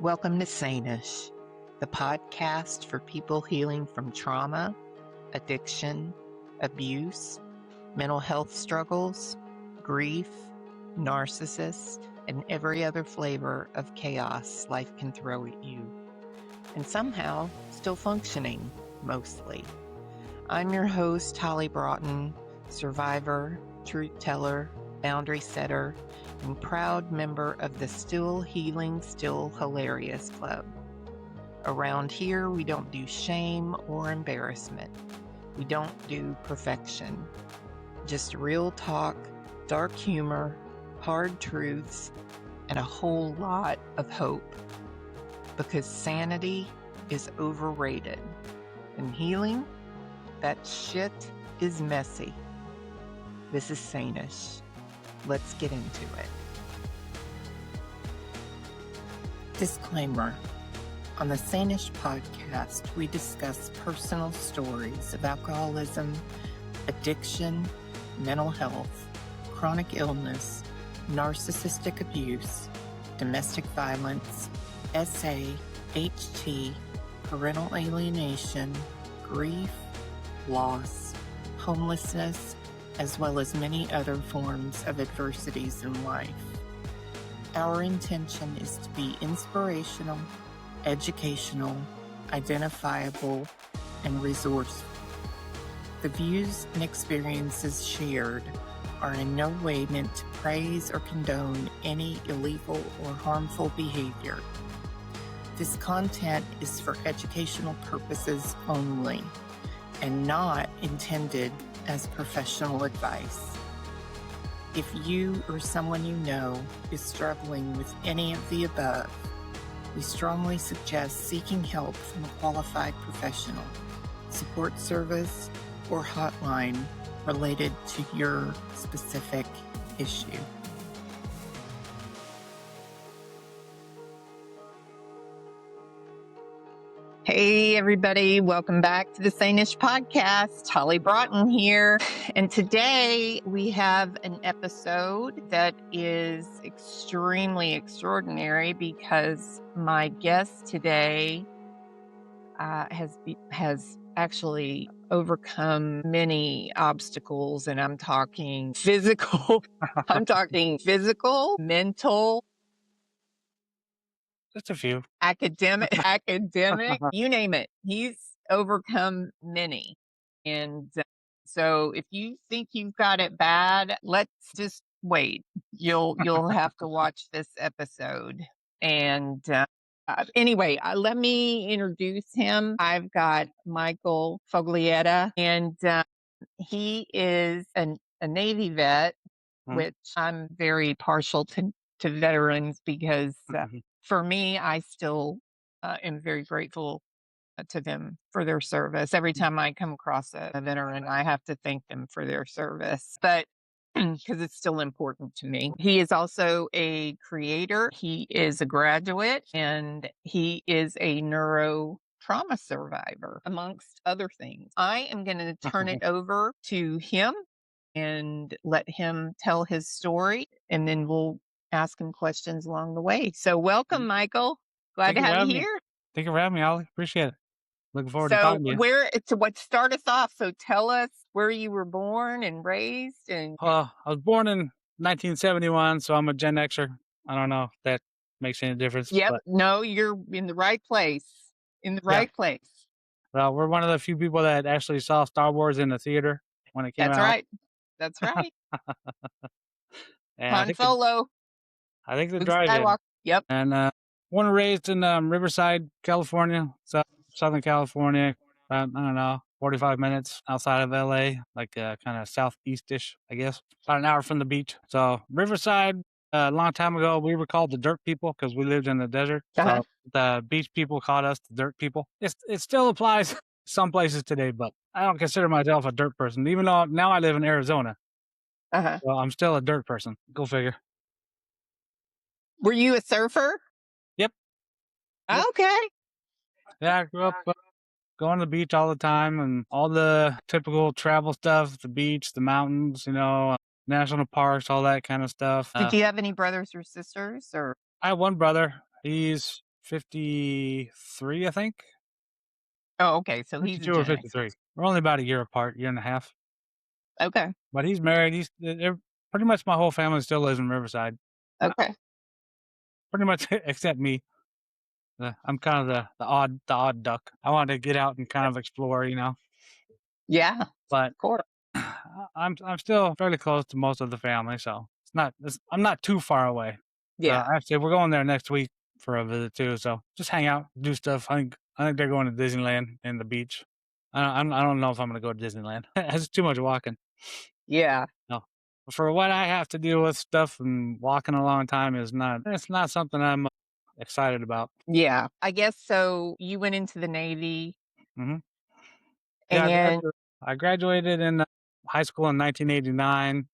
Welcome to Sane-ish, the podcast for people healing from trauma, addiction, abuse, mental health struggles, grief, narcissists, and every other flavor of chaos life can throw at you. And somehow still functioning, mostly. I'm your host, Holley Broughton, survivor, truth teller, boundary setter, and proud member of the Still Healing, Still Hilarious Club. Around here, we don't do shame or embarrassment. We don't do perfection. Just real talk, dark humor, hard truths, and a whole lot of hope. Because sanity is overrated. And healing, that shit is messy. This is Sane-ish. Let's get into it. Disclaimer. On the Sane-ish Podcast, we discuss personal stories of alcoholism, addiction, mental health, chronic illness, narcissistic abuse, domestic violence, SA, HT, parental alienation, grief, loss, homelessness, as well as many other forms of adversities in life. Our intention is to be inspirational, educational, identifiable, and resourceful. The views and experiences shared are in no way meant to praise or condone any illegal or harmful behavior. This content is for educational purposes only and not intended as professional advice. If you or someone you know is struggling with any of the above, we strongly suggest seeking help from a qualified professional, support service, or hotline related to your specific issue. Hey, everybody. Welcome back to the Sane-ish Podcast. Holley Broughton here. And today we have an episode that is extremely extraordinary because my guest today has actually overcome many obstacles. And I'm talking physical, mental, Just a few. academic, you name it. He's overcome many. And so if you think you've got it bad, let's just wait. You'll have to watch this episode. And anyway, let me introduce him. I've got Michael Foglietta, and he is a Navy vet, which I'm very partial to veterans because for me, I still am very grateful to them for their service. Every time I come across a veteran, I have to thank them for their service, but because it's still important to me. He is also a creator. He is a graduate, and he is a neurotrauma survivor, amongst other things. I am going to turn it over to him and let him tell his story, and then we'll ask him questions along the way. So welcome, Michael. Glad to have you here. Thank you for having me, Ollie. Appreciate it. Looking forward to talking to you. Start us off. So tell us where you were born and raised. And I was born in 1971, so I'm a Gen Xer. I don't know if that makes any difference. Yep. But, no, you're in the right place. Place. Well, we're one of the few people that actually saw Star Wars in the theater when it came out. That's right. Han Solo. I think the drive-in. Yep. And born and raised in Riverside, California, Southern California. I don't know, 45 minutes outside of LA, like kind of southeast-ish, I guess. About an hour from the beach. So Riverside, a long time ago, we were called the dirt people because we lived in the desert. So the beach people called us the dirt people. It still applies some places today, but I don't consider myself a dirt person, even though now I live in Arizona. Well, I'm still a dirt person. Go figure. Were you a surfer? Yep. Okay. Yeah, I grew up going to the beach all the time and all the typical travel stuff, the beach, the mountains, national parks, all that kind of stuff. Did you have any brothers or sisters? Or I have one brother. He's 53, I think. Oh, okay. So he's a 52 or Gen 53. X. We're only about a year apart, year and a half. Okay. But he's married. Pretty much my whole family still lives in Riverside. Okay. Pretty much except me. I'm kind of the odd duck. I wanted to get out and kind of explore, Yeah. But Of course. I'm still fairly close to most of the family, so I'm not too far away. Yeah. Actually, we're going there next week for a visit too. So just hang out, do stuff. I think they're going to Disneyland and the beach. I don't know if I'm going to go to Disneyland. It's too much walking. Yeah. No, for what I have to deal with stuff and walking a long time it's not something I'm excited about. Yeah. I guess so. You went into the Navy hmm Yeah, and I graduated in high school in 1989.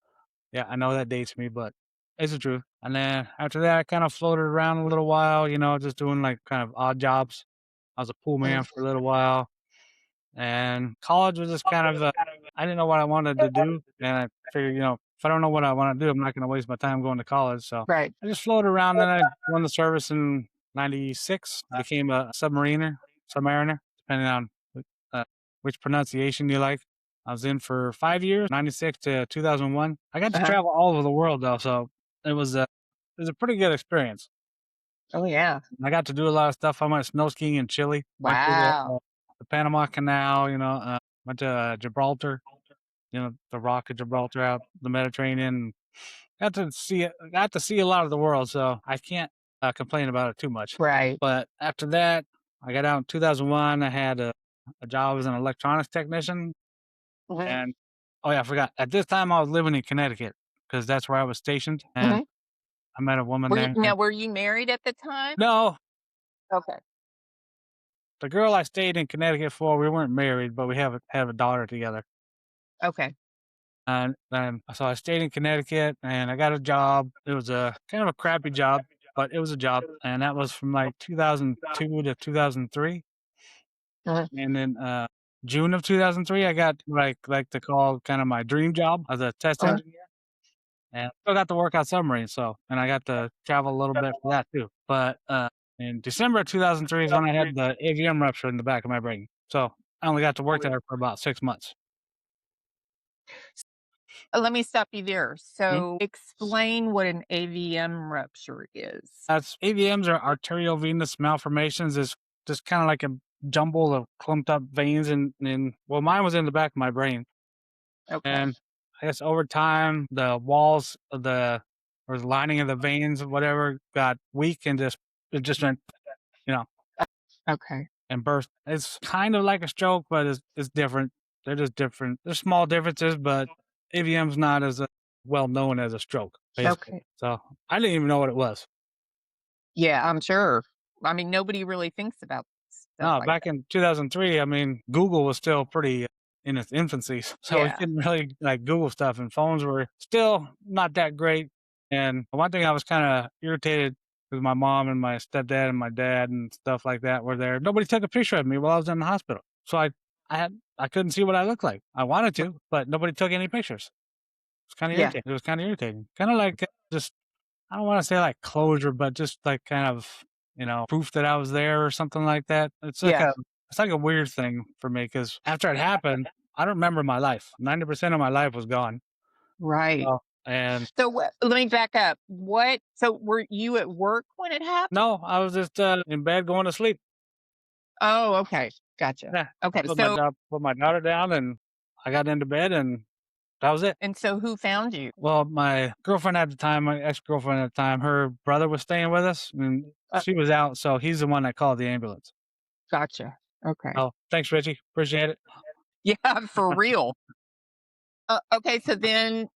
Yeah, I know that dates me, but it's the truth. And then after that, I kind of floated around a little while, just doing like kind of odd jobs. I was a pool man for a little while, and college was just kind of I didn't know what I wanted to do, and I figured, if I don't know what I want to do, I'm not going to waste my time going to college. So right. I just floated around. Then I won the service in '96, became a submariner, depending on uh, which pronunciation you like. I was in for 5 years, 96 to 2001. I got to Uh-huh. travel all over the world though, so it was a pretty good experience. Oh yeah. I got to do a lot of stuff. I went snow skiing in Chile. Went to Wow. the Panama Canal. Went to Gibraltar. The Rock of Gibraltar out the Mediterranean. Got to see a lot of the world, so I can't complain about it too much. Right. But after that, I got out in 2001. I had a job as an electronics technician. Mhm. And oh yeah, I forgot. At this time, I was living in Connecticut because that's where I was stationed, and Mhm. I met a woman there. Were you married at the time? No, Okay. the girl I stayed in Connecticut for, we weren't married, but we have a daughter together. Okay. And so I stayed in Connecticut, and I got a job. It was a kind of a crappy job, but it was a job, and that was from like 2002 to 2003. Mhm. And then June of 2003, I got like to call kind of my dream job as a test Uh-huh. engineer. And I still got to work on submarines, and I got to travel a little bit for that too. But in December of 2003 is when I had the AVM rupture in the back of my brain. So I only got to work there for about 6 months. Let me stop you there. Mhm. So, explain what an AVM rupture is. That's AVMs are arterial venous malformations. Is just kind of like a jumble of clumped up veins, and well, mine was in the back of my brain. Okay. And I guess over time, the walls of or the lining of the veins, or whatever, got weak and it just went, you know, Okay. and burst. It's kind of like a stroke, but it's different. They're just different. There's small differences, but AVM's not as well known as a stroke, basically. Okay. So I didn't even know what it was. Yeah, I'm sure. I mean, nobody really thinks about stuff No, like back that. in 2003, I mean, Google was still pretty in its infancy, so we Yeah. couldn't really like Google stuff, and phones were still not that great. And one thing I was kind of irritated because my mom and my stepdad and my dad and stuff like that were there. Nobody took a picture of me while I was in the hospital, so I couldn't see what I looked like. I wanted to, but nobody took any pictures. It's kind of Yeah. irritating. It was kind of irritating. Kind of like just I don't want to say like closure, but just like kind of, proof that I was there or something like that. Yeah. It's like a weird thing for me because after it happened, I don't remember my life. 90% of my life was gone. Right. Oh, and So, let me back up. So were you at work when it happened? no, I was just in bed going to sleep. Oh, okay. Gotcha. Yeah. I Okay. put my daughter down and I got into bed and that was it. And so who found you? Well, my girlfriend at the time, my ex-girlfriend at the time, her brother was staying with us and Uh, she was out. So he's the one that called the ambulance. gotcha. Okay. Oh, thanks, Richie. Appreciate it. Yeah, for real. Okay, so then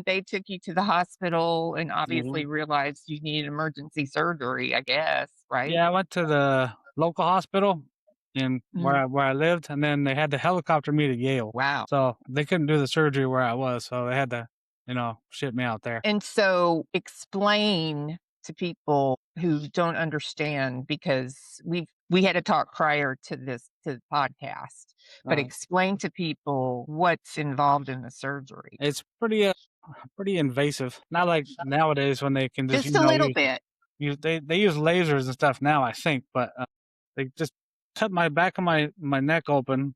they took you to the hospital and Mhm. obviously realized you needed emergency surgery, I guess, right? Yeah, I went to the local hospital in where Mhm. I lived, and then they had to helicopter me to Yale. Wow. So they couldn't do the surgery where I was, so they had to, ship me out there. And so explain to people who don't understand because we had a talk prior to the podcast, but Uh, explain to people what's involved in the surgery. it's pretty invasive. Not like nowadays when they can just, Just a little use bit. they use lasers and stuff now, I think, but they just cut my back of my neck open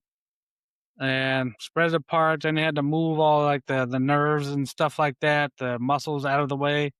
and spread it apart. Then they had to move all like the nerves and stuff like that, the muscles out of the way.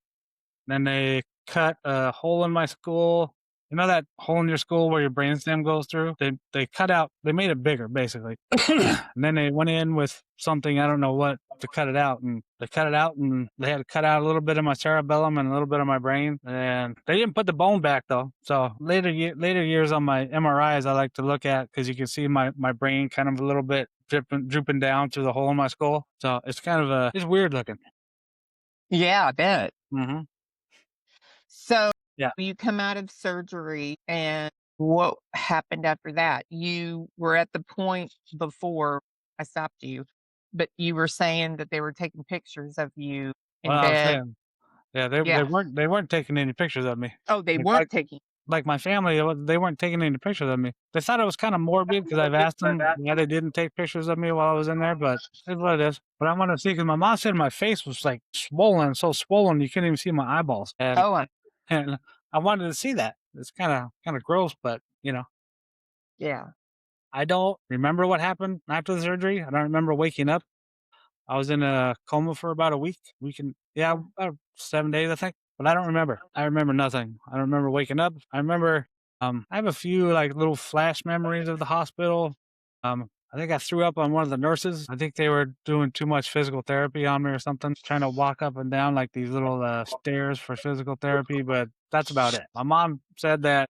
Then they cut a hole in my skull. You know that hole in your skull where your brainstem goes through? They cut out. They made it bigger, basically. And then they went in with something, I don't know what, to cut it out. And they cut it out, and they had to cut out a little bit of my cerebellum and a little bit of my brain. And they didn't put the bone back though. So later years on my MRIs, I like to look at, because you can see my brain kind of a little bit drooping down through the hole in my skull. So it's kind of it's weird looking. Yeah, I bet. Mm-hmm. So Yeah. you come out of surgery, and what happened after that? You were at the point before I stopped you, but you were saying that they were taking pictures of you in Well, I was bed. saying, yeah, they Yeah. weren't taking any pictures of me. Oh, they Like weren't taking. like my family, they weren't taking any pictures of me. They thought it was kind of morbid because I've asked them why they didn't take pictures of me while I was in there, but it's what it is. But I want to see, because my mom said my face was like swollen, so swollen you couldn't even see my eyeballs, and Oh, I wanted to see that. It's kind of gross, but yeah. I don't remember what happened after the surgery. I don't remember waking up. I was in a coma for about a week. About 7 days, I think. But I don't remember. I remember nothing. I don't remember waking up. I remember I have a few like little flash memories of the hospital. I think I threw up on one of the nurses. I think they were doing too much physical therapy on me or something, trying to walk up and down like these little stairs for physical therapy, but that's about it. My mom said that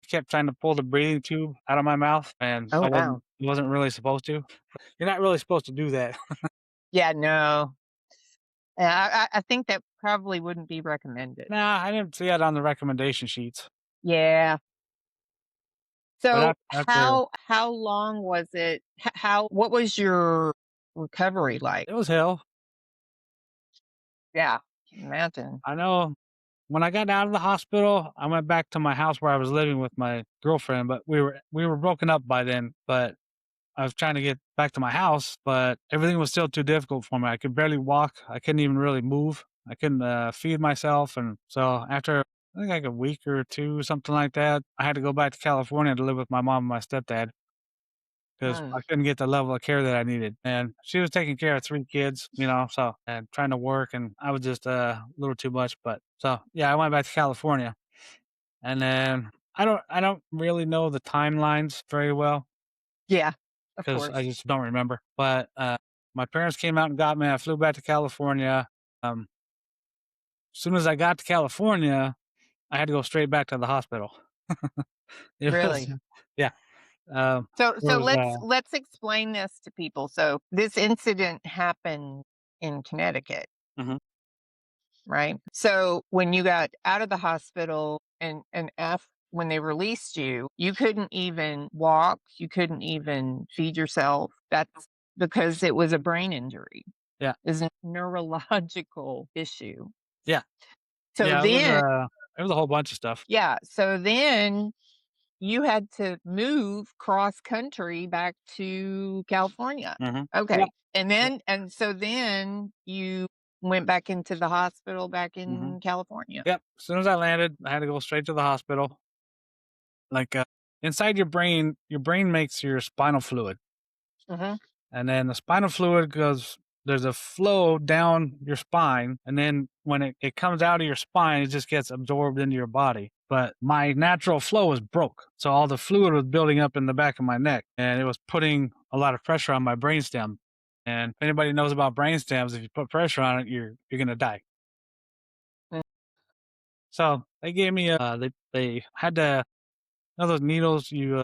I kept trying to pull the breathing tube out of my mouth, and Oh, I wow. wasn't really supposed to. You're not really supposed to do that. Yeah, no. I think that probably wouldn't be recommended. Nah, I didn't see that on the recommendation sheets. Yeah. But So after how long was it? What was your recovery like? it was hell. Yeah, imagine. I know when I got out of the hospital, I went back to my house where I was living with my girlfriend, but we were broken up by then. But I was trying to get back to my house, but everything was still too difficult for me. I could barely walk. I couldn't even really move. I couldn't feed myself, and so after I think like a week or two, something like that, I had to go back to California to live with my mom and my stepdad, because Mm. I couldn't get the level of care that I needed. And she was taking care of 3 kids, so, and trying to work, and I was just a little too much. But so yeah, I went back to California, and then I don't really know the timelines very well Yeah, of because course. I just don't remember. But my parents came out and got me. I flew back to California. As soon as I got to California, I had to go straight back to the hospital. It was, Really? yeah. So It was, let's explain this to people. So this incident happened in Connecticut, mhm. right? So when you got out of the hospital and when they released you, you couldn't even walk, you couldn't even feed yourself. That's because it was a brain injury. Yeah. It's a neurological issue. Yeah. So Yeah, then, it was a whole bunch of stuff. yeah, so then you had to move cross country back to California. Mhm. Okay. Yep. And so then you went back into the hospital back in Mhm. California. Yep. As soon as I landed, I had to go straight to the hospital. Like, inside your brain makes your spinal fluid. Mhm. And then the spinal fluid there's a flow down your spine. And then when it comes out of your spine, it just gets absorbed into your body. But my natural flow was broke. So all the fluid was building up in the back of my neck, and it was putting a lot of pressure on my brainstem. And if anybody knows about brainstems, if you put pressure on it, you're going to die. Mm. So they gave me they had to, those needles you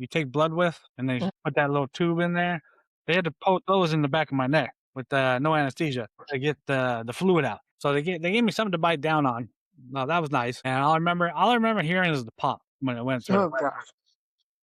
take blood with, and they Mm. put that little tube in there. They had to poke those in the back of my neck with no anesthesia to get the fluid out. So they gave me something to bite down on. No, that was nice. And all I remember hearing is the pop when it went through. Oh gosh.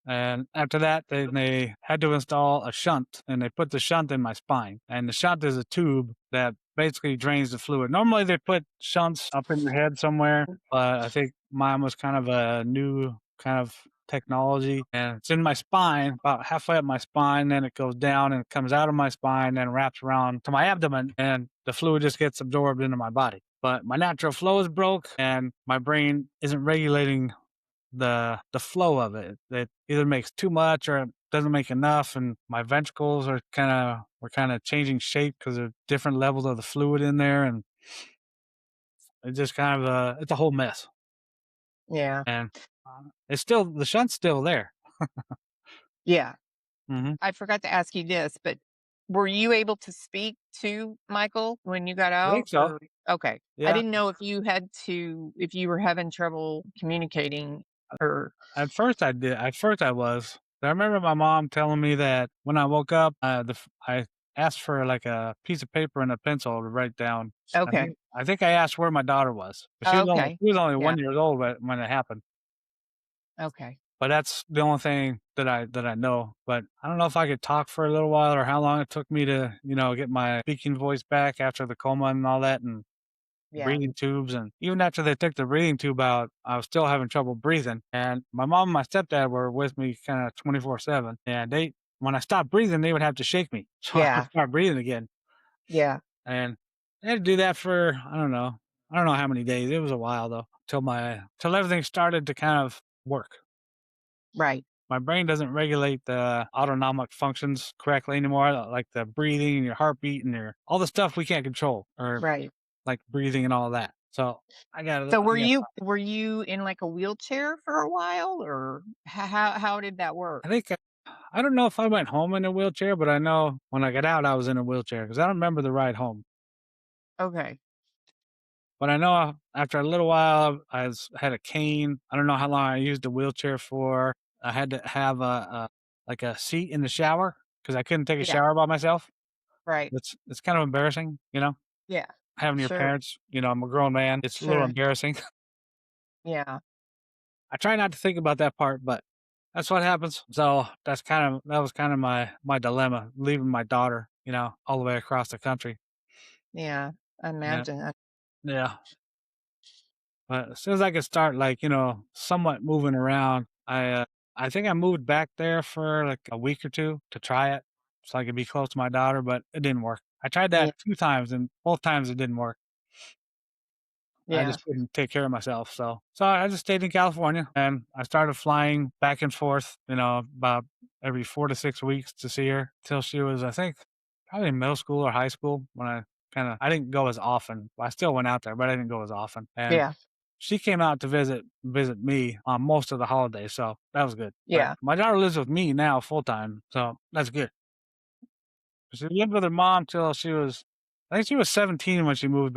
And after that, they had to install a shunt, and they put the shunt in my spine. And the shunt is a tube that basically drains the fluid. Normally, they put shunts up in your head somewhere, but I think mine was kind of a new kind of technology. And it's in my spine, about halfway up my spine. Then it goes down and it comes out of my spine, then wraps around to my abdomen, and the fluid just gets absorbed into my body. but my natural flow is broke and my brain isn't regulating the flow of it. It either makes too much or it doesn't make enough, and my ventricles are kind of changing shape because there's different levels of the fluid in there, and it's just kind of it's a whole mess. Yeah. And it's still the shunt's still there. Yeah. Hmm. I forgot to ask you this, but were you able to speak to Michael when you got I think out? so. Or okay. I Yeah. didn't know if you were having trouble communicating or At first I did. At first I was. I remember my mom telling me that when I woke up, I asked for like a piece of paper and a pencil to write down. okay. I think I asked where my daughter was. Okay. She was only Yeah. 1 year old when it happened. Okay. But that's the only thing that I know. But I don't know if I could talk for a little while or how long it took me to, get my speaking voice back after the coma and all that and Yeah. breathing tubes. And even after they took the breathing tube out, I was still having trouble breathing. And my mom and my stepdad were with me kind of 24/7. And when I stopped breathing, they would have to shake me so I would Yeah. start breathing again. Yeah. And I had to do that for, I don't know how many days. It was a while though, till everything started to kind of work. Right. My brain doesn't regulate the autonomic functions correctly anymore, like the breathing and your heartbeat and all the stuff we can't control, or Right. like breathing and all that. So I got So I got were you in like a wheelchair for a while or how did that work? I think I don't know if I went home in a wheelchair, but I know when I got out, I was in a wheelchair because I don't remember the ride home. Okay. But I know after a little while, had a cane. I don't know how long I used the wheelchair for. I had to have like a seat in the shower because I couldn't take a Yeah. shower by myself. Right. It's kind of embarrassing, Yeah. having your Sure. parents. I'm a grown man. It's a little Sure. embarrassing. Yeah. I try not to think about that part, but that's what happens. So that was kind of my dilemma, leaving my daughter, all the way across the country. Yeah. I Yeah, imagine that. yeah. But as soon as I could start, like somewhat moving around, I think I moved back there for like a week or two to try it, so I could be close to my daughter, but it didn't work. I tried Yeah. that 2 times, and both times it didn't work. I Yeah. just couldn't take care of myself. So I just stayed in California and I started flying back and forth, about every 4 to 6 weeks to see her till she was, I think, probably in middle school or high school when I didn't go as often. I still went out there, but I didn't go as often. And Yeah. she came out to visit me on most of the holidays. So that was good. But Yeah. my daughter lives with me now full time. So that's good. She lived with her mom till I think she was 17 when she moved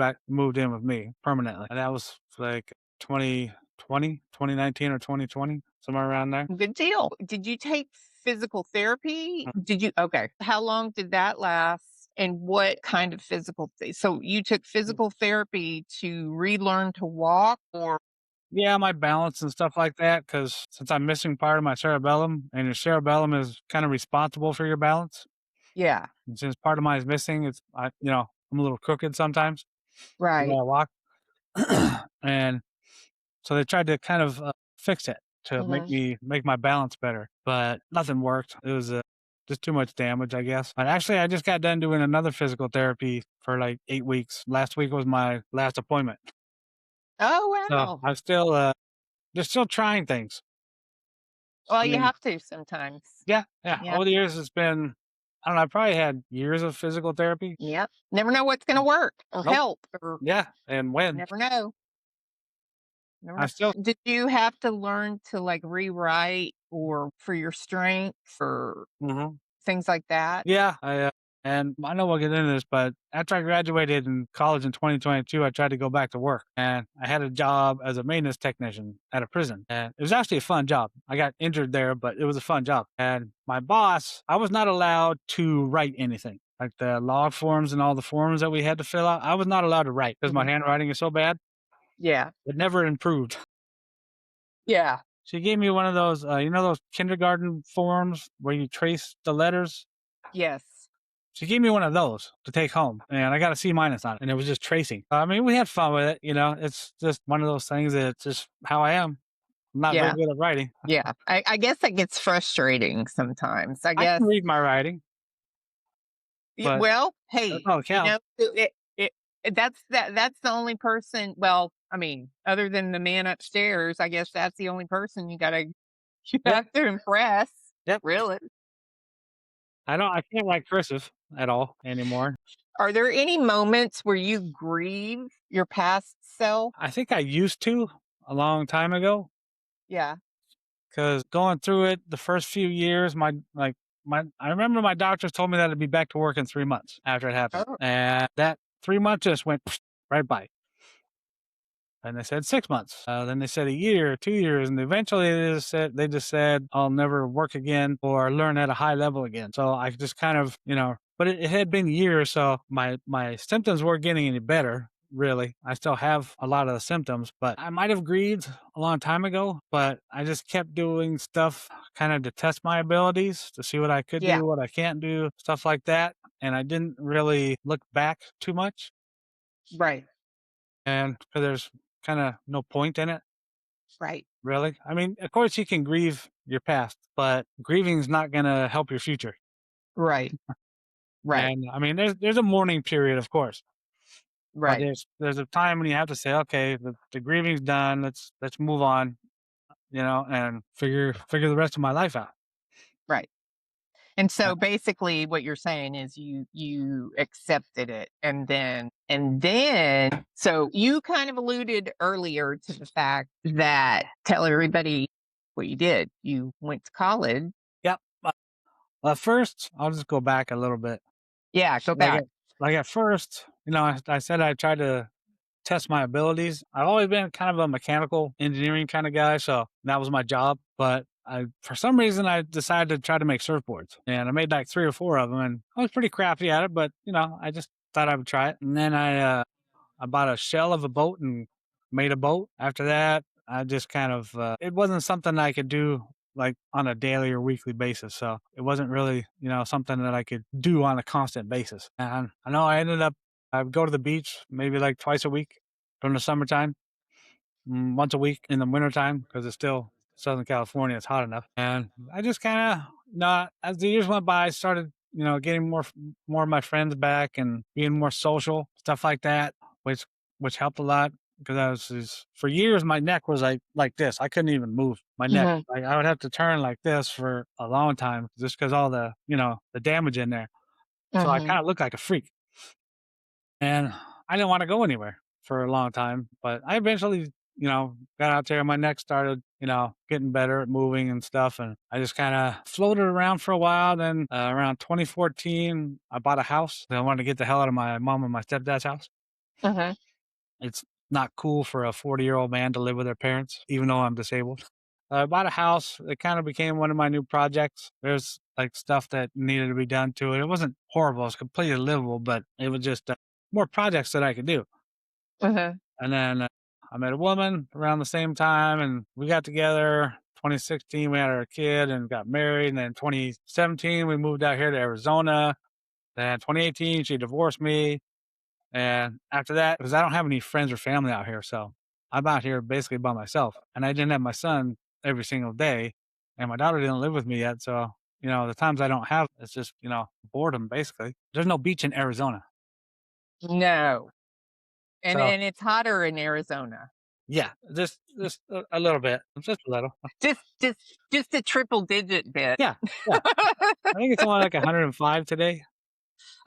in with me permanently. And that was like 2019 or 2020, somewhere around there. Good deal. Did you take physical therapy? Did you okay. How long did that last? And what kind of so you took physical therapy to relearn to walk or Yeah, my balance and stuff like that. Cause since I'm missing part of my cerebellum and your cerebellum is kind of responsible for your balance. yeah, And since part of mine is missing, I'm a little crooked sometimes the way right. I walk. And so they tried to kind of fix it to Mhm. make my balance better, but nothing worked. It was just too much damage, I guess. But actually, I just got done doing another physical therapy for like 8 weeks. Last week was my last appointment, Oh, so wow. I'm still just still trying things. Well, I you mean, have to sometimes. yeah, yeah. Yeah. Over the years, it's been I don't know. I probably had years of physical therapy. Yep. Never know what's gonna work or Nope. help or Yeah, and when never know. Never I know. still. Did you have to learn to like rewrite or for your strength or Mhm. things like that? Yeah, and I know we'll get into this, but after I graduated in college in 2022, I tried to go back to work, and I had a job as a maintenance technician at a prison, and it was actually a fun job. I got injured there, but it was a fun job. And my boss, I was not allowed to write anything, like the log forms and all the forms that we had to fill out. I was not allowed to write because my Mhm. handwriting is so bad. Yeah. It never improved. Yeah. She gave me one of those, those kindergarten forms where you trace the letters. Yes. She gave me one of those to take home, and I got a C minus on it, and it was just tracing. I mean, we had fun with it, It's just one of those things that it's just how I am. I'm not very Yeah. good at writing. Yeah. I guess that gets frustrating sometimes. I I guess can read my writing, but well, that's hey, all that counts. it that's the only person. Well, I mean, other than the man upstairs, I guess that's the only person you Yep. have to impress. Yep. Really. I can't write cursive at all anymore. Are there any moments where you grieve your past self? I think I used to a long time ago, Yeah. because going through it the first few years, I remember my doctors told me that I'd be back to work in 3 months after it happened, Oh. and that 3 months just went right by. And they said 6 months. Then they said a year, 2 years, and eventually they just said I'll never work again or learn at a high level again. So I just kind of, but it had been years, so my symptoms weren't getting any better. Really, I still have a lot of the symptoms, but I might have grieved a long time ago. But I just kept doing stuff kind of to test my abilities, to see what I could Yeah. do, what I can't do, stuff like that. And I didn't really look back too much, Right. and because there's kind of no point in it. Right. Really? I mean, of course you can grieve your past, but grieving is not gonna help your future. Right. Right. And I mean, there's a mourning period, of course, but Right. there's a time when you have to say, okay, the grieving's done. Let's move on, and figure the rest of my life out. Right. And Uh, so basically what you're saying is you accepted it, and then so you kind of alluded earlier to the fact that tell everybody what you did. You went to college. Yep. Well, first, I'll just go back a little bit. Yeah, go Like back. at first, I said I tried to test my abilities. I've always been kind of a mechanical engineering kind of guy, so that was my job. But for some reason, I decided to try to make surfboards, and I made like 3 or 4 of them, and I was pretty crappy at it. But I just thought I would try it, and then I bought a shell of a boat and made a boat. After that, I just kind of it wasn't something I could do like on a daily or weekly basis. So it wasn't really, something that I could do on a constant basis. And I know I would go to the beach maybe like twice a week during the summertime, once a week in the wintertime because it's still Southern California. It's hot enough. And I just kind of, as the years went by, I started, getting more of my friends back and being more social, stuff like that, which helped a lot because for years my neck was like this. I couldn't even move my neck. Mhm. Like I would have to turn like this for a long time just because all the damage in there. So I Mhm. kind of looked like a freak, and I didn't want to go anywhere for a long time. But I eventually, got out there. My neck started, getting better at moving and stuff, and I just kind of floated around for a while. Then around 2014, I bought a house. I wanted to get the hell out of my mom and my stepdad's house. Mhm. It's not cool for a 40-year-old man to live with their parents, even though I'm disabled. I bought a house. It kind of became one of my new projects. There's like stuff that needed to be done to it. It wasn't horrible. It was completely livable, but it was just more projects that I could do. Mhm. And then I met a woman around the same time, and we got together. 2016, we had our kid and got married. And then 2017, we moved out here to Arizona. Then 2018, she divorced me. And after that, because I don't have any friends or family out here, so I'm out here basically by myself. And I didn't have my son every single day, and my daughter didn't live with me yet. So, the times I don't have, it's just, boredom basically. There's no beach in Arizona. No. And So, and it's hotter in Arizona. yeah, just a little bit, just a little. Just a triple digit bit. Yeah, yeah. I think it's only like 105 today.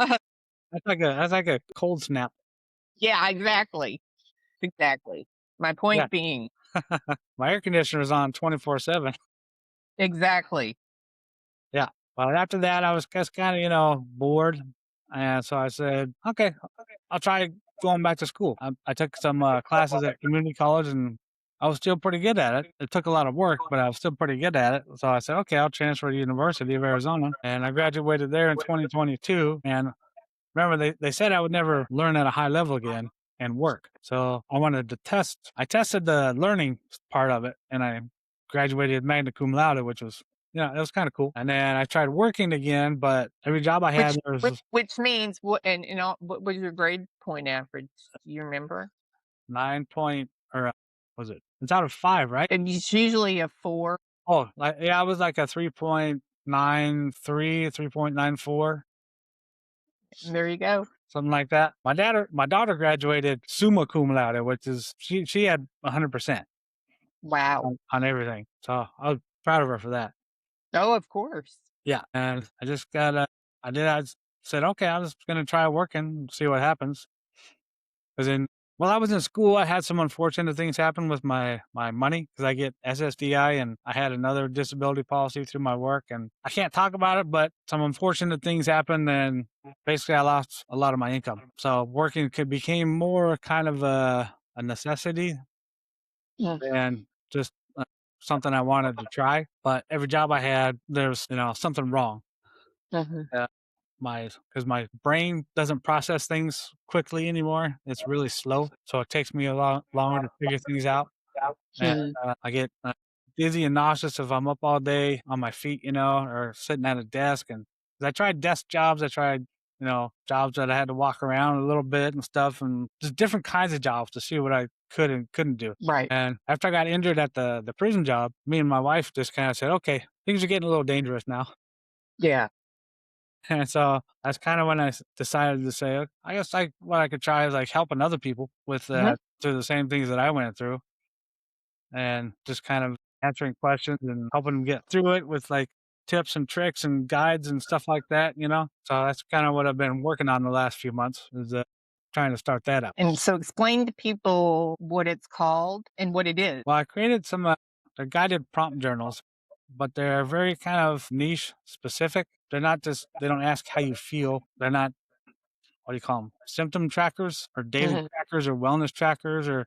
That's like a cold snap. Yeah, exactly. Exactly. My Yeah. point being, My air conditioner is on 24/7. exactly. Yeah. But after that, I was just kind of, bored. And so I said, okay, I'll try going back to school. I took some classes at community college, and I was still pretty good at it. It took a lot of work, but I was still pretty good at it. So I said, okay, I'll transfer to University of Arizona. And I graduated there in 2022. And remember, they said I would never learn at a high level again and work. So I wanted to test. I tested the learning part of it, and I graduated magna cum laude, which was, it was kind of cool. And then I tried working again, but every job I had, Which there was which means what? And what was your grade point average? Do you remember? 9 point, or was it? It's out of 5, right? And it's usually a 4. Oh, yeah, I was like a 3.93, 3.94. There you go. something like that. My daughter graduated summa cum laude, which is she had 100% Wow. on everything. So I was proud of her for that. Oh, of course. Yeah, and I just got I said, okay, I'm just gonna try working, see what happens. Because while I was in school, I had some unfortunate things happen with my money because I get SSDI and I had another disability policy through my work, and I can't talk about it, but some unfortunate things happened, and basically I lost a lot of my income. So working became more kind of a necessity Mm, than just something I wanted to try. But every job I had, there's something wrong. mhm. Uh, because my brain doesn't process things quickly anymore. It's really slow, so it takes me a lot longer to figure things out. And Hmm. I get dizzy and nauseous if I'm up all day on my feet, or sitting at a desk. And 'cause I tried desk jobs, I tried jobs that I had to walk around a little bit and stuff, and just different kinds of jobs to see what I could and couldn't do. Right. And after I got injured at the prison job, me and my wife just kind of said, "Okay, things are getting a little dangerous now." Yeah. And so that's kind of when I decided to say, I guess what I could try is like helping other people with Mhm. through the same things that I went through, and just kind of answering questions and helping them get through it with like tips and tricks and guides and stuff like that. So that's kind of what I've been working on the last few months is trying to start that up. And so explain to people what it's called and what it is. Well, I created some they're guided prompt journals, but they're very kind of niche specific. They're not just they don't ask how you feel. They're not what do you call them? Symptom trackers or daily Mhm. trackers or wellness trackers or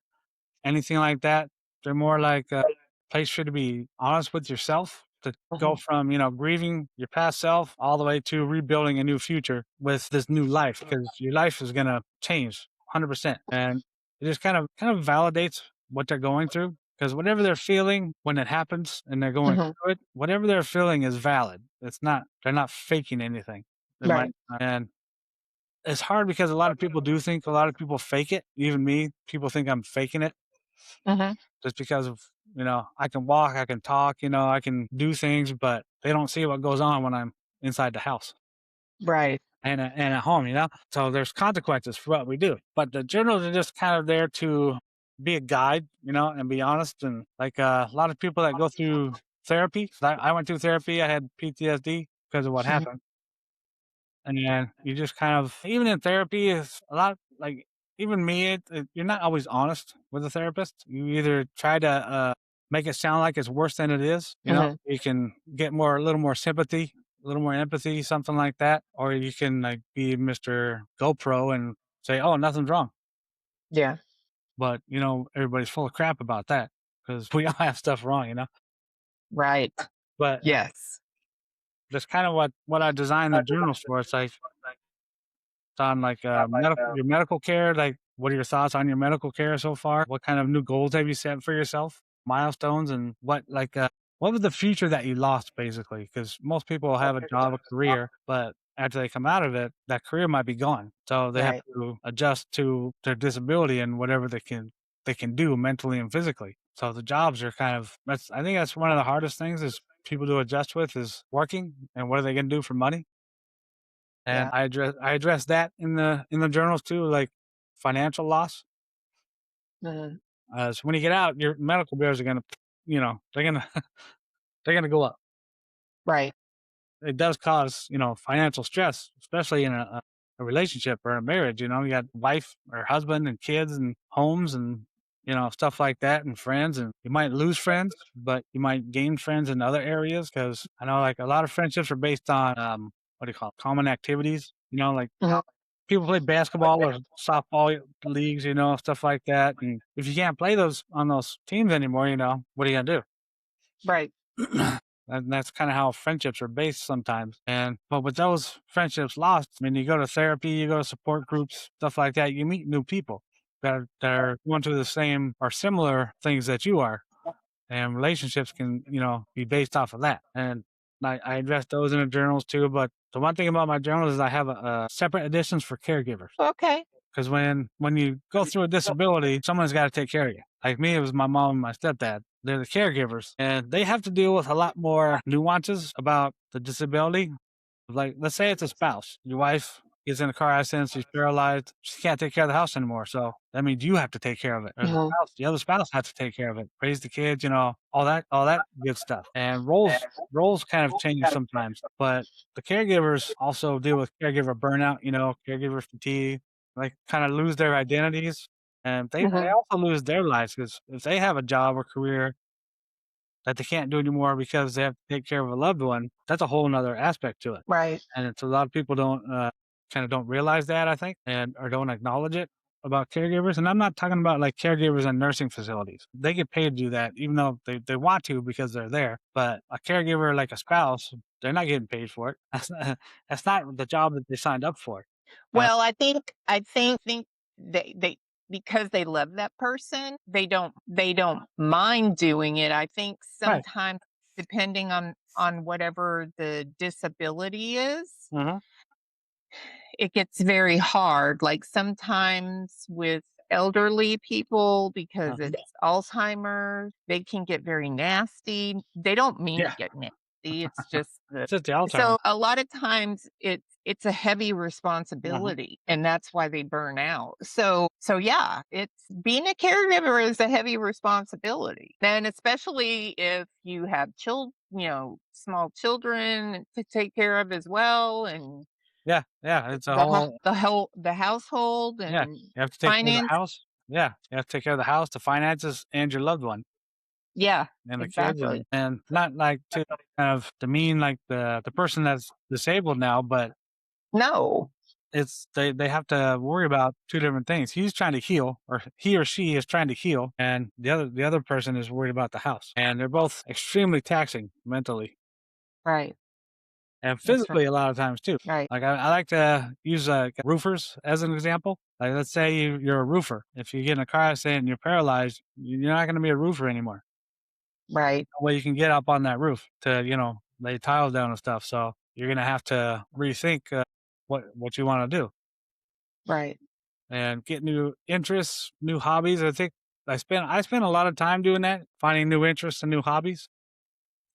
anything like that. They're more like a place for you to be honest with yourself to go Mhm. from, grieving your past self all the way to rebuilding a new future with this new life because your life is going to change 100%. And it just kind of validates what they're going through because whatever they're feeling when it happens and they're going Mhm. through it, whatever they're feeling is valid. They're not faking anything. They might, Right. and it's hard because a lot of people do think a lot of people fake it. Even me, people think I'm faking it Mhm. just because of, I can walk, I can talk, I can do things, but they don't see what goes on when I'm inside the house Right. and at home. So there's consequences for what we do. But the journals are just kind of there to be a guide, and be honest. And like a lot of people that go through therapy, 'cause I went through therapy, I had PTSD because of what Mhm. happened. And then you just kind of even in therapy, it's a lot like even me, you're not always honest with a therapist. You either try to make it sound like it's worse than it is. Mhm. You can get a little more sympathy, a little more empathy, something like that, or you can like be Mr. GoPro and say, "Oh, nothing's wrong," Yeah. but everybody's full of crap about that because we all have stuff wrong. Right. But Yes. that's kind of what I designed the journals for. It's like on like your medical care, like what are your thoughts on your medical care so far? What kind of new goals have you set for yourself? Milestones and what was the future that you lost basically? Because most people have a job, a career, but after they come out of it, that career might be gone. So they have Right. to adjust to their disability and whatever they can do mentally and physically. So the jobs are I think that's one of the hardest things is people to adjust with is working and what are they gonna do for money? And Yeah. I address that in the journals too, like financial loss. Mhm. So when you get out, your medical bills are gonna, they're gonna they're gonna go up. Right. It does cause financial stress, especially in a relationship or a marriage. You got wife or husband and kids and homes and stuff like that and friends. And you might lose friends, but you might gain friends in other areas because I know like a lot of friendships are based on what do you call it, common activities. Like Mhm. people play basketball or softball leagues, stuff like that. And if you can't play those on those teams anymore, what are you gonna Right. do? And that's kind of how friendships are based sometimes. But with those friendships lost, I mean, you go to therapy, you go to support groups, stuff like that. You meet new people that are going through the same or similar things that you are, and relationships can be based off of that. And I address those in the journals too. But the one thing about my journals is I have a separate editions for caregivers. Okay. Because when you go through a disability, someone's got to take care of you. Like me, it was my mom and my stepdad. They're the caregivers, and they have to deal with a lot more nuances about the disability. Like, let's say it's a spouse, your wife. gets in a car accident, she's paralyzed, she can't take care of the house anymore. So that means you have to take care of it. Or the other spouse has to take care of it, raise the kids, all that good stuff. And roles kind of change sometimes. But the caregivers also deal with caregiver burnout, caregiver fatigue. They kind of lose their identities, and they also lose their lives, because if they have a job or career that they can't do anymore because they have to take care of a loved one, that's a whole nother aspect to it. Right. And it's a lot of people don't realize that, I think, or don't acknowledge it about caregivers. And I'm not talking about like caregivers in nursing facilities. They get paid to do that, even though they want to because they're there. But a caregiver, like a spouse, they're not getting paid for it. That's not the job that they signed up for. Well, I think they because they love that person, they don't mind doing it. I think Right. sometimes depending on whatever the disability is, Mm-hmm. it gets very hard. Like sometimes with elderly people, because Mhm. it's Alzheimer's, they can get very nasty. They don't mean Yeah. to get nasty. It's just It's just the Alzheimer's. so a lot of times it's a heavy Mhm. responsibility, and that's why they burn out. So yeah, it's being a caregiver is a heavy responsibility. And especially if you have small children to take care of as well, and Yeah, it's a whole. the household Yeah, and you have to take care of the finance. house. Yeah, you have to take care of the house, the finances, and your loved one, Yeah, and the kids, exactly. and not like to kind of demean like the person that's disabled now, but No. it's they have to worry about two different things. He's trying to heal, or he or she is trying to heal, and the other person is worried about the house, and they're both extremely taxing mentally Right. and That's right. physically a lot of times too. Right. Like I like to use roofers as an example. Like let's say you're a roofer. If you get in a car accident and you're paralyzed, you're not going to be a roofer anymore. Right. Well, you can get up on that roof to lay tiles down and stuff. So you're going to have to rethink what you want to do Right. and get new interests, new hobbies. I think I spent a lot of time doing that, finding new interests and new hobbies.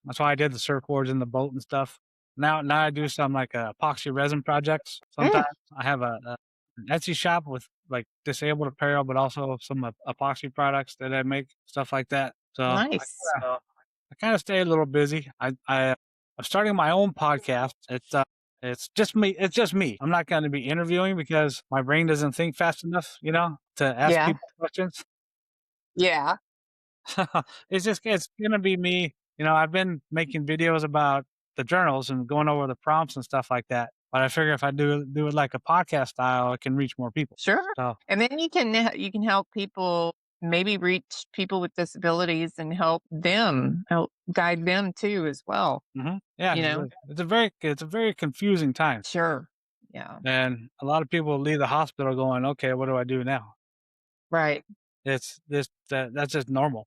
That's why I did the surfboards and the boat and stuff. Now I do some like epoxy resin projects. Mm, Sometimes I have an Etsy shop with like disabled apparel, but also some epoxy products that I make, stuff like that. So nice. I kind of stay a little busy. I'm starting my own podcast. It's just me. It's just me. I'm not going to be interviewing because my brain doesn't think fast enough, to ask Yeah. people questions. Yeah. It's gonna be me. I've been making videos about the journals and going over the prompts and stuff like that. But I figure if I do it like a podcast style, it can reach more people. Sure. So And then you can help people, maybe reach people with disabilities and help guide them too as well. yeah, You know? it's a very confusing time, Sure. Yeah. and a lot of people leave the hospital going, "Okay, what do I do now?" Right. That's just normal.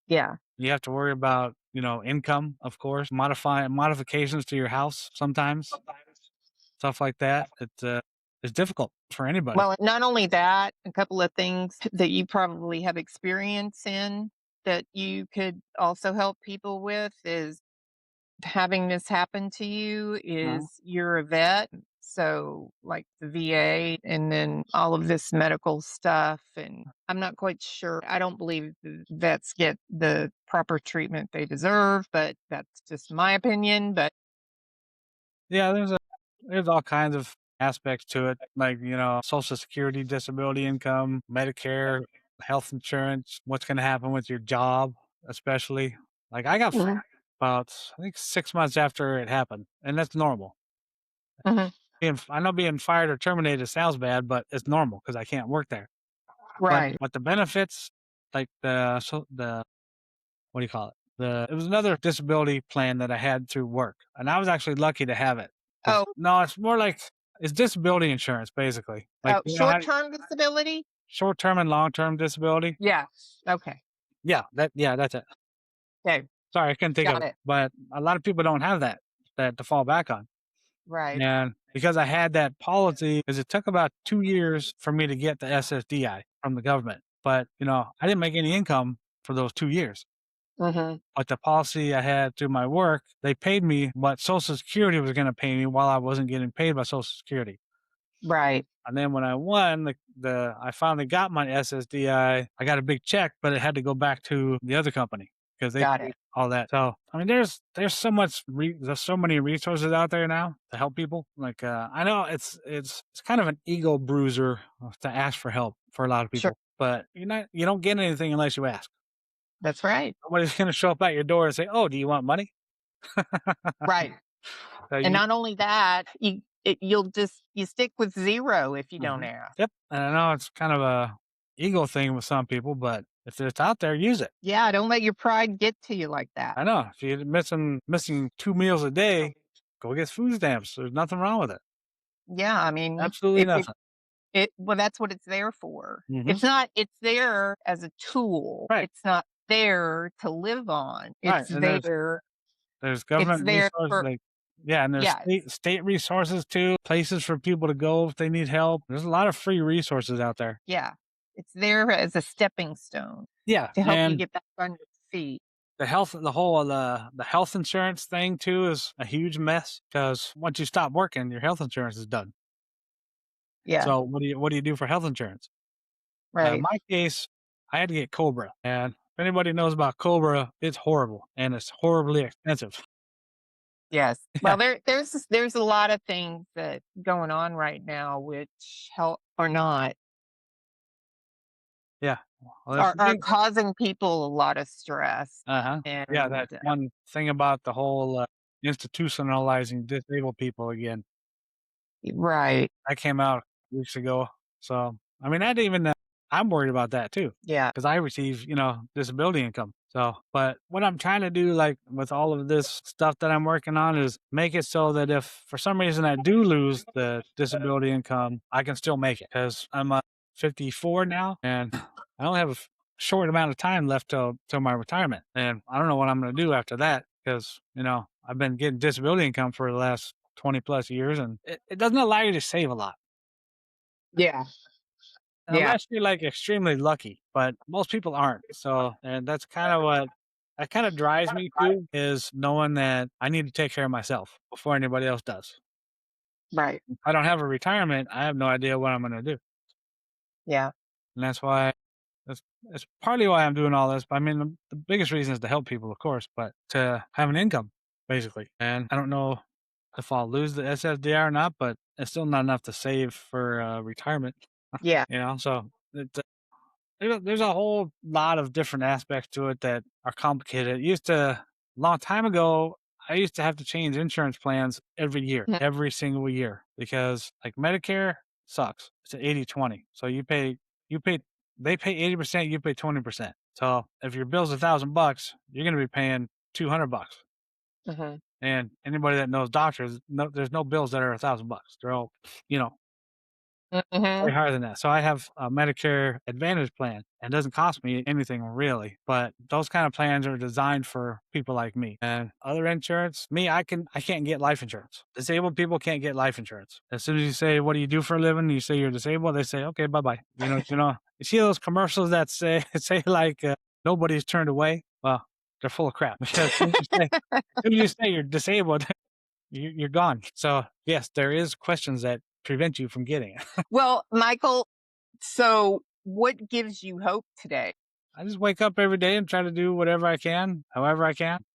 Yeah. You have to worry about income, of course, modifications to your house sometimes, stuff like that. It's difficult for anybody. Well, not only that, a couple of things that you probably have experience in that you could also help people with is having this happen to you Mhm. is you're a vet. So, like the VA, and then all of this medical stuff. And I'm not quite sure. I don't believe the vets get the proper treatment they deserve, but that's just my opinion. But Yeah, there's all kinds of aspects to it, like Social Security, disability income, Medicare, health insurance. What's going to happen with your job, especially? Like I got fired about I think 6 months after it happened, and that's normal. Mhm. I know being fired or terminated sounds bad, but it's normal because I can't work there. But Right. the benefits, like the what do you call it? It was another disability plan that I had through work, and I was actually lucky to have it. Oh, No, it's more like it's disability insurance, basically. Like short term disability? short-term and long-term disability. Yeah. Okay. That's it. Okay. Sorry, I couldn't think of Got it. it. But a lot of people don't have that to fall back on. Right. And because I had that policy, because it took about 2 years for me to get the SSDI from the government. But I didn't make any income for those 2 years. Mm-hmm. But the policy I had through my work, they paid me what Social Security was going to pay me while I wasn't getting paid by Social Security. Right. And then when I won, I finally got my SSDI. I got a big check, but it had to go back to the other company because they Got paid it. all that. So I mean, there's so much there's so many resources out there now to help people. Like I know it's kind of an ego bruiser to ask for help for a lot of Sure. people, but you don't get anything unless you ask. That's right. Nobody's going to show up at your door and say, "Oh, do you want money?" Right. So And you not only that, you stick with zero if you don't Mhm. ask. Yep. And I know it's kind of a ego thing with some people, but if it's out there, use it. Yeah, don't let your pride get to you like that. I know. If you're missing 2 meals a day, go get food stamps. There's nothing wrong with it. Yeah, I mean, Absolutely nothing. well, that's what it's there for. Mhm. It's there as a tool. Right. It's not there to live on. Right. And there's It's government there resources for, like yeah, and there's yeah, state resources too, places for people to go if they need help. There's a lot of free resources out there. yeah. It's there as a stepping stone Yeah. to help you And get back on your feet. the health insurance thing too is a huge mess because once you stop working, your health insurance is done. Yeah, So what do you do for health insurance? In right. my case, I had to get Cobra, and if anybody knows about Cobra, it's horrible and it's horribly expensive. Yes. Yeah, Well, there's a lot of things that going on right now which help or not yeah. Well, that's the are thing. causing people a lot of stress. Uh-huh. Yeah, And that one thing about the whole institutionalizing disabled people again. right. That came out weeks ago. So, I mean, I didn't even I'm worried about that too Yeah. because I receive, disability income. So, but what I'm trying to do, like with all of this stuff that I'm working on, is make it so that if for some reason I do lose the disability income, I can still make it because I'm 54 now and I only have a short amount of time left till my retirement. And I don't know what I'm going to do after that because, I've been getting disability income for the last 20 plus years and it doesn't allow you to save a lot Yeah. Yeah. unless you're like extremely lucky, but most people aren't. So, and that's kind of what that kind of drives me too is knowing that I need to take care of myself before anybody else does. Right. If I don't have a retirement, I have no idea what I'm going to do. Yeah. And that's partly why I'm doing all this. But I mean, the biggest reason is to help people, of course, but to have an income basically. And I don't know if I'll lose the SSDR or not, but it's still not enough to save for retirement, Yeah. so there's a whole lot of different aspects to it that are complicated. A long time ago, I used to have to change insurance plans every year, Mhm. every single year, because like Medicare sucks. It's an 80/20. So you pay, they pay 80%, you pay 20%. So if your bill's $1,000, you're going to be paying $200. Mhm. And anybody that knows doctors, no, there's no bills that are $1,000. They're all, you know, way Mhm. higher than that. So I have a Medicare Advantage plan and it doesn't cost me anything really, but those kind of plans are designed for people like me. And other insurance, I can't get life insurance. Disabled people can't get life insurance. As soon as you say, "What do you do for a living?" You say you're disabled, they say, "Okay, bye-bye." You see those commercials that say say like nobody's turned away? Well, they're full of crap because as soon as you say you're disabled, you're gone. So, yes, there is questions that prevent you from getting it. Well, Michael, so what gives you hope today? I just wake up every day and try to do whatever I can, however I can.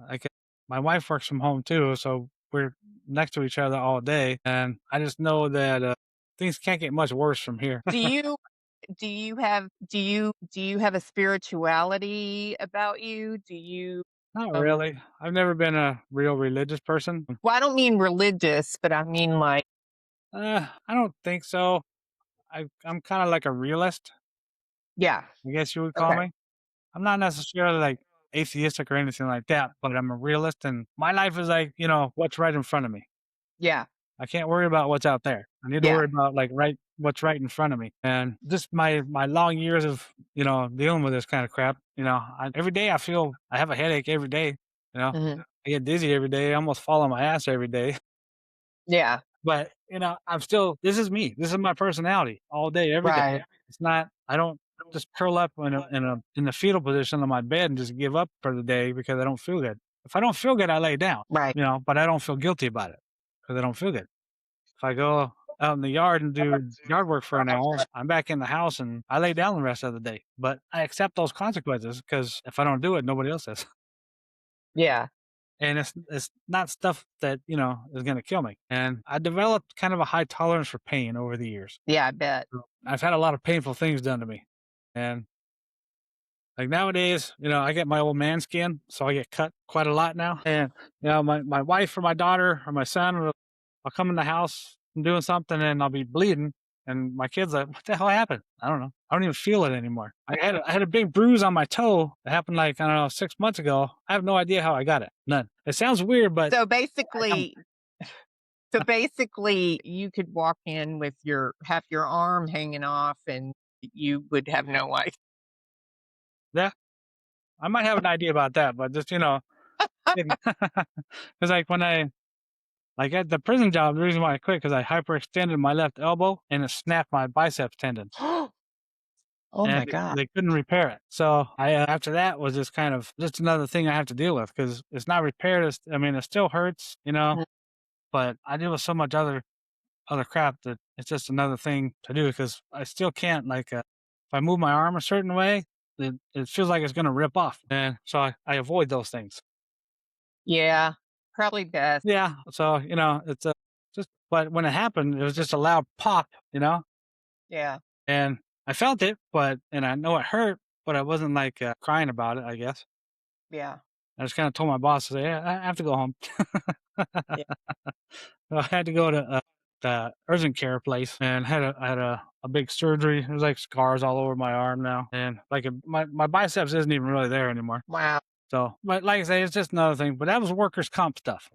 I can My wife works from home too, so we're next to each other all day, and I just know that, things can't get much worse from here. Do you do you have a spirituality about you? Do you Not um really. I've never been a real religious person. well, I don't mean religious, but I mean like I don't think so. I'm kinda like a realist, yeah. I guess you would call Okay. me. I'm not necessarily like atheistic or anything like that, but I'm a realist and my life is like, what's right in front of me. Yeah. I can't worry about what's out there. I need to Yeah. worry about like what's right in front of me. And just my long years of, dealing with this kind of crap, every day I have a headache every day, you know. Mhm. I get dizzy every day, I almost fall on my ass every day. Yeah. But, this is me. This is my personality all day, every day. Right. It's not I don't just curl up in the fetal position on my bed and just give up for the day because I don't feel good. If I don't feel good, I lay down, Right. but I don't feel guilty about it because I don't feel good. If I go out in the yard and do yard work for an hour, I'm back in the house and I lay down the rest of the day. But I accept those consequences because if I don't do it, nobody else does. Yeah. And it's not stuff that, is gonna kill me. And I developed kind of a high tolerance for pain over the years. Yeah, I bet. So, I've had a lot of painful things done to me. And like nowadays, I get my old man skin, so I get cut quite a lot now. And my wife or my daughter or my son I'll come in the house and doing something and I'll be bleeding. And my kid's like, what the hell happened? I don't know. I don't even feel it anymore. I had a big bruise on my toe that happened like, I don't know, 6 months ago. I have no idea how I got it. None. It sounds weird, but So I don't. basically you could walk in with have your arm hanging off and you would have no idea. Yeah, I might have an idea about that, but just, because like when like at the prison job, the reason why I quit because I hyperextended my left elbow and it snapped my biceps tendon. Oh And my God. they couldn't repair it. So I after that was just kind of just another thing I have to deal with because it's not repaired. I mean, it still hurts, Mhm. but I deal with so much other crap that it's just another thing to do because I still can't like if I move my arm a certain way, it feels like it's gonna rip off, and so I avoid those things. Yeah, probably best. Yeah, so it's just but when it happened, it was just a loud pop, Yeah, and I felt it, and I know it hurt, but I wasn't like crying about it. I guess. yeah, I just kinda told my boss, "Yeah, I have to go home." yeah. So I had to go to, the urgent care place and I had a big surgery. There's, like, scars all over my arm now, and, like, my biceps isn't even really there anymore. Wow. So, but like I say, it's just another thing, but that was workers' comp stuff.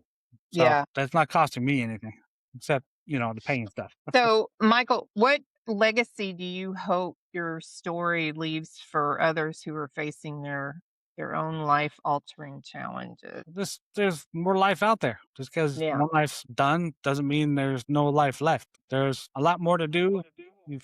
So, Yeah. that's not costing me anything except, the pain stuff. So, Michael, what legacy do you hope your story leaves for others who are facing their own life altering challenges? There's more life out there. Just because Yeah. one life's done doesn't mean there's no life left. There's a lot more to do. You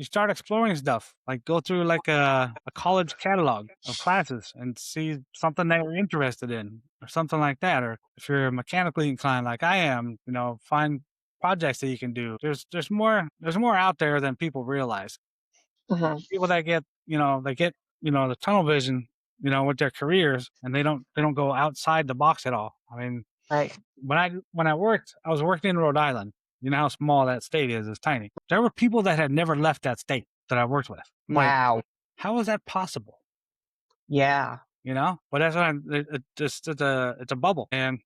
start exploring stuff, like go through like a college catalog of classes and see something that you're interested in or something like that. Or if you're mechanically inclined like I am, find projects that you can do. There's more out there than people realize. Mhm. People that get, they get, the tunnel vision, with their careers and they don't go outside the box at all. I mean, Right. I was working in Rhode Island. You know how small that state is, it's tiny. There were people that had never left that state that I worked with. I'm like, Wow. how is that possible? Yeah. But that's what it's a bubble. And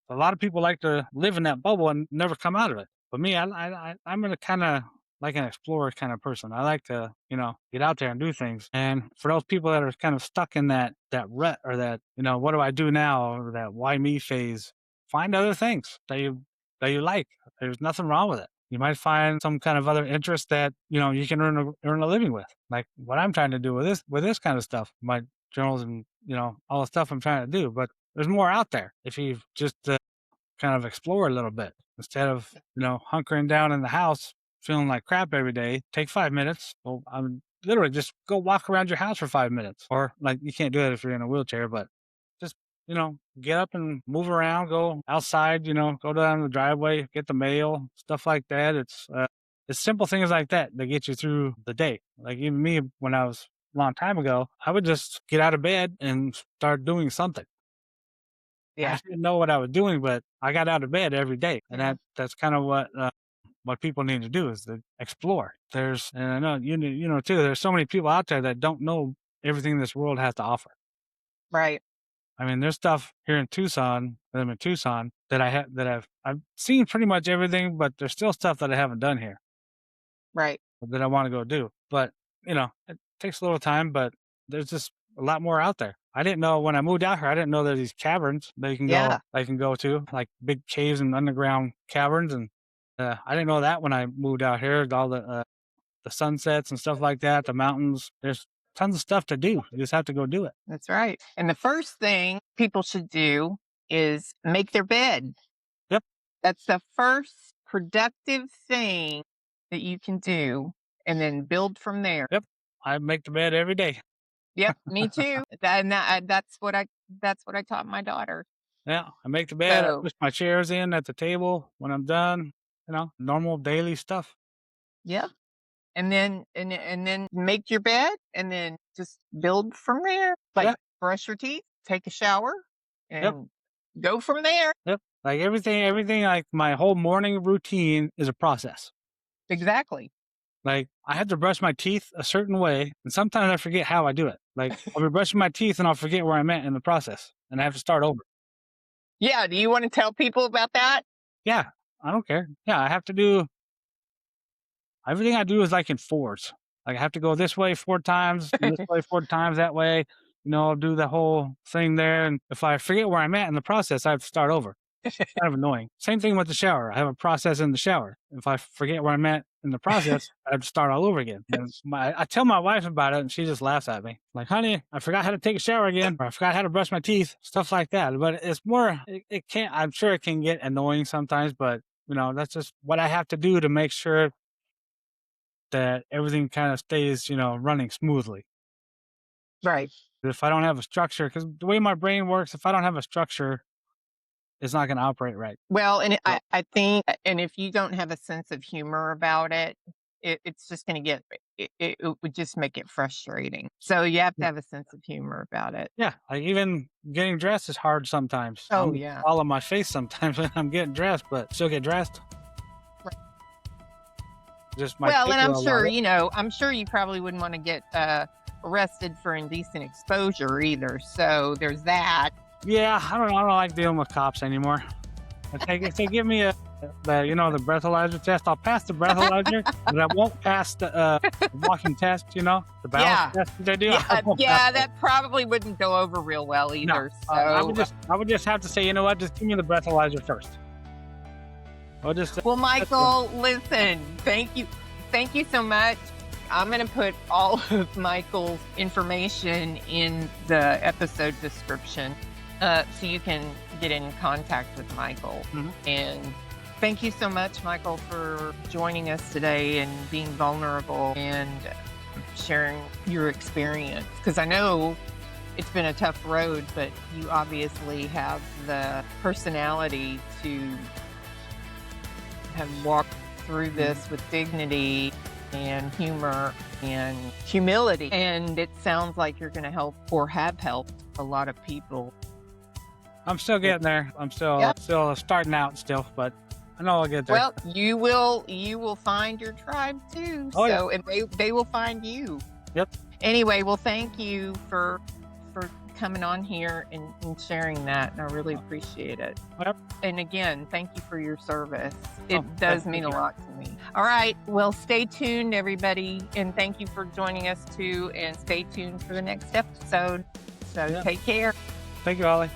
a lot of people like to live in that bubble and never come out of it. But me, I'm in a kind of like an explorer kind of person. I like to, get out there and do things. And for those people that are kind of stuck in that rut or that, what do I do now? Or that why me phase, find other things that you like. There's nothing wrong with it. You might find some kind of other interest that, you can earn a living with. Like what I'm trying to do with this kind of stuff. My journals and, all the stuff I'm trying to do. But there's more out there if you just kind of explore a little bit instead of hunkering down in the house feeling like crap every day. Take 5 minutes. Well, I'm literally just go walk around your house for 5 minutes, or like you can't do it if you're in a wheelchair, but just get up and move around, go outside, go down the driveway, get the mail, stuff like that. It's simple things like that that get you through the day. Like even me when I was a long time ago, I would just get out of bed and start doing something. I Yeah. didn't know what I was doing, but I got out of bed every day, and Yeah. that's kind of what people need to do is to explore. And I know too. There's so many people out there that don't know everything this world has to offer. Right. I mean, there's stuff here in Tucson. I'm in Tucson that I've seen pretty much everything, but there's still stuff that I haven't done here Right. that I want to go do. But it takes a little time, but there's just a lot more out there. I didn't know when I moved out here. I didn't know there's these caverns that you can go. Yeah. I can go to like big caves and underground caverns, and I didn't know that when I moved out here. All the sunsets and stuff like that, the mountains. There's tons of stuff to do. You just have to go do it. That's right. And the first thing people should do is make their bed. Yep. That's the first productive thing that you can do, and then build from there. Yep. I make the bed every day. Yep, me too. That's what I taught my daughter. Yeah, I make the bed. I So, push my chairs in at the table when I'm done. normal daily stuff. Yep. And then make your bed and then just build from there. Like Yeah. brush your teeth, take a shower, Yep. and go from there. Yep. Like everything, like my whole morning routine is a process. Exactly. Like I have to brush my teeth a certain way, and sometimes I forget how I do it. Like I'll be brushing my teeth and I'll forget where I'm at in the process, and I have to start over. Yeah. Do you want to tell people about that? Yeah, I don't care. Yeah, I have to do everything I do is like in fours. Like I have to go this way 4 times, this way 4 times, that way. I'll do the whole thing there, and if I forget where I'm at in the process, I have to start over. It's kind of annoying. Same thing with the shower. I have a process in the shower. If I forget where I'm at in the process, I have to start all over again. And I tell my wife about it, and she just laughs at me. Like, honey, I forgot how to take a shower again, or I forgot how to brush my teeth, stuff like that. But it's more, it can't, I'm sure it can get annoying sometimes, but, that's just what I have to do to make sure that everything kind of stays, running smoothly. Right. If I don't have a structure, because the way my brain works, if I don't have a structure, it's not going to operate right. Well, and I think, and if you don't have a sense of humor about it, it's just going to get, it would just make it frustrating. So you have to have a sense of humor about it. Yeah. Like even getting dressed is hard sometimes. Oh, yeah. All on my face sometimes when I'm getting dressed, but still get dressed. Right. Just my well, and I'm sure you probably wouldn't want to get arrested for indecent exposure either. So there's that. Yeah, I don't like dealing with cops anymore. If they give me the breathalyzer test, I'll pass the breathalyzer, but I won't pass the walking test, the balance test that they do. Yeah, that probably wouldn't go over real well either. No, so I would just have to say, you know what, just give me the breathalyzer first. Well, Michael, listen, thank you so much. I'm going to put all of Michael's information in the episode description. So you can get in contact with Michael. Mm-hmm. And thank you so much, Michael, for joining us today and being vulnerable and sharing your experience. Because I know it's been a tough road, but you obviously have the personality to have walked through this with dignity and humor and humility. And it sounds like you're going to help or have helped a lot of people. I'm still getting there. I'm still starting out still, but I know I'll get there. Well, you will find your tribe too. Oh, so and they will find you. Yep. Anyway, well, thank you for coming on here and sharing that, and I really appreciate it. Yep. And again, thank you for your service. It does mean a lot to me. All right. Well, stay tuned, everybody, and thank you for joining us too, and stay tuned for the next episode. So take care. Thank you, Holley.